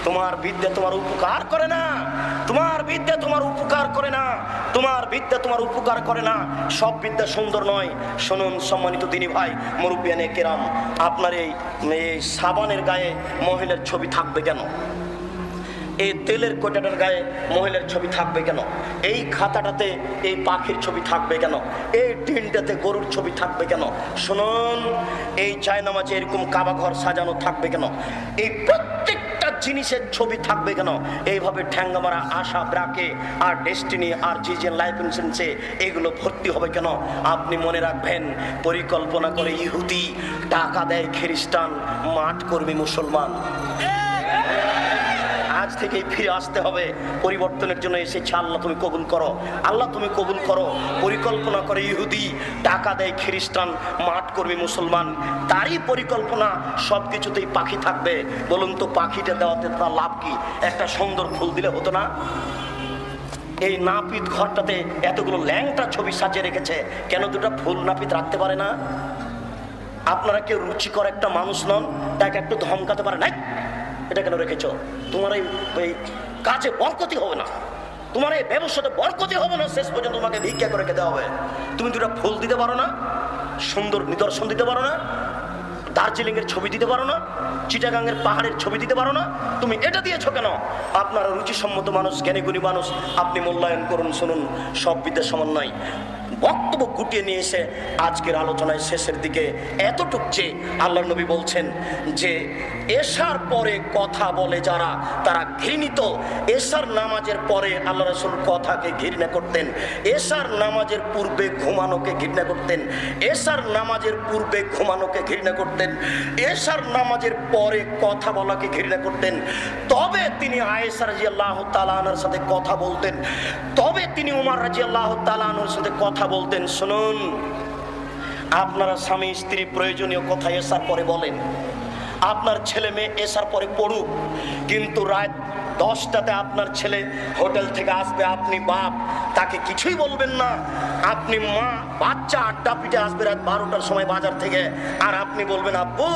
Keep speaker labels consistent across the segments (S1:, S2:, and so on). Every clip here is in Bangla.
S1: তোমার বিদ্যা তোমার উপকার করে না, তোমার বিদ্যা তোমার উপকার করে না, তোমার বিদ্যা তোমার উপকার করে না। সব বিদ্যা সুন্দর নয়। শুনুন সম্মানিত দিনী ভাই, মুরব্বিয়ানে কেরাম, আপনার এই সাবানের গায়ে মহিলার ছবি থাকবে কেন? এই তেলের কোটাটার গায়ে মহিলার ছবি থাকবে কেন? এই খাতাটাতে এই পাখির ছবি থাকবে কেন? এই টিনটাতে গরুর ছবি থাকবে কেন? শুনুন, এই জায়নামাজে এরকম কাবা ঘর সাজানো থাকবে কেন? এই প্রত্যেকটা জিনিসের ছবি থাকবে কেন? এইভাবে ঠ্যাঙ্গা মারা আশা, ব্রাকে আর ডেস্টিনি আর জিজেন লাইফ ইন্স্যুরেন্সে এগুলো ভর্তি হবে কেন? আপনি মনে রাখবেন, পরিকল্পনা করে ইহুদি, টাকা দেয় খ্রিস্টান, মাঠ কর্মী মুসলমান। আজ থেকেই ফিরে আসতে হবে। পরিবর্তনের জন্য এসেছে। আল্লাহ তুমি কবুল করো, আল্লাহ তুমি কবুল করো। পরিকল্পনা করে ইহুদি, টাকা দেয় খ্রিস্টান, মাঠ কর্মী মুসলমান। তারই পরিকল্পনা সব কিছুতেই পাখি থাকবে। বলুন তো, পাখিটা দেওয়াতে তার লাভ কি? একটা সুন্দর ফুল দিলে হতো না? এই নাপিত ঘরটাতে এতগুলো ল্যাংটা ছবি সাজিয়ে রেখেছে, কেন দুটো ফুল নাপিত রাখতে পারে না? আপনারা কেউ রুচিকর একটা মানুষ নন, তাকে একটু ধমকাতে পারে না, এটা কেন রেখেছো? তোমার এই কাজে বরকতি হবে না, তোমার এই ব্যবসাতে বরকতি হবে না, শেষ পর্যন্ত তোমাকে ভিক্ষা করে খেতে হবে। তুমি দুটা ফুল দিতে পারো না? সুন্দর নিদর্শন দিতে পারো না? দার্জিলিং এর ছবি দিতে পারো না? চিটাগাংয়ের পাহাড়ের ছবি দিতে পারো না? তুমি এটা দিয়েছো কেন? আপনারা রুচিসম্মত মানুষ, জ্ঞানীগুণী মানুষ, আপনি মূল্যায়ন করুন। শুনুন, সব বিদ্যা সমান নয়। বক্তব্য গুটিয়ে নিয়ে এসে আজকের আলোচনায় শেষের দিকে এতটুক যে আল্লাহর নবী বলছেন যে এশার পরে কথা বলে যারা, তারা ঘৃণিত। এশার নামাজের পরে আল্লাহ রাসূল কথাকে ঘৃণা করতেন, এশার নামাজের পূর্বে ঘুমানোকে ঘৃণা করতেন, এশার নামাজের পূর্বে ঘুমানোকে ঘৃণা করতেন, এশার নামাজের পরে কথা বলাকে ঘৃণা করতেন। তবে তিনি আয়েশা রাদিয়াল্লাহু তাআলা আনহার সাথে কথা বলতেন, তবে তিনি উমর রাদিয়াল্লাহু তাআলা আনহুর সাথে কথা বলতেন। শুনুন, আপনারা স্বামী স্ত্রী প্রয়োজনীয় কথা এসার পরে বলেন, আপনার ছেলে মেয়ে এসার পরে পড়ুক, কিন্তু রাত 10টাতে আপনার ছেলে হোটেল থেকে আসবে, আপনি বাপ, তাকে কিছুই বলবেন না। আপনি মা, বাচ্চা আড্ডা পিঠে আসবে রাত 12টার সময় বাজার থেকে, আর আপনি বলবেন আব্বু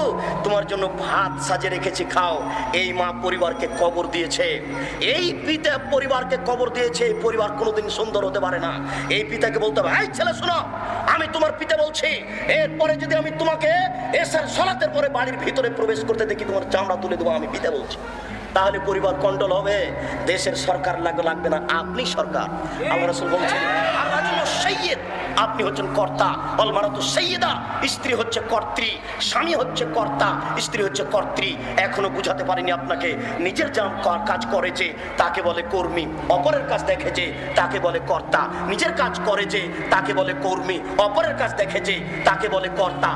S1: তোমার জন্য ভাত সাজিয়ে রেখেছি খাও। এই মা পরিবারকে কবর দিয়েছে, এই পিতা পরিবারকে কবর দিয়েছে। এই পরিবার কোনোদিন সুন্দর হতে পারে না। এই পিতাকে বলতে হবে, এই ছেলে শোনো, আমি তোমার পিতা বলছি, এরপরে যদি আমি তোমাকে এসার সালাতের পরে বাড়ির ভিতরে প্রবেশ করতে দেখি, তোমার চামড়া তুলে দেবো, আমি পিতা বলছি। তাহলে পরিবার কন্ট্রোল হবে। দেশের সরকার লাগবে না, আপনি সরকার। আল্লাহ রাসূল বলছেন, আর রাজুল সাইয়্যিদ, আপনি হচ্ছেন কর্তা, অল মারাতু সাইয়্যিদা, স্ত্রী হচ্ছে কর্ত্রী, স্বামী হচ্ছে কর্তা, স্ত্রী হচ্ছে কর্ত্রী। এখনো বুঝাতে পারিনি আপনাকে। নিজের যা কাজ করে যে তাকে বলে কর্মী, অপরের কাজ দেখে যে তাকে বলে কর্তা। নিজের কাজ করে যে তাকে বলে কর্মী, অপরের কাজ দেখে যে তাকে বলে কর্তা।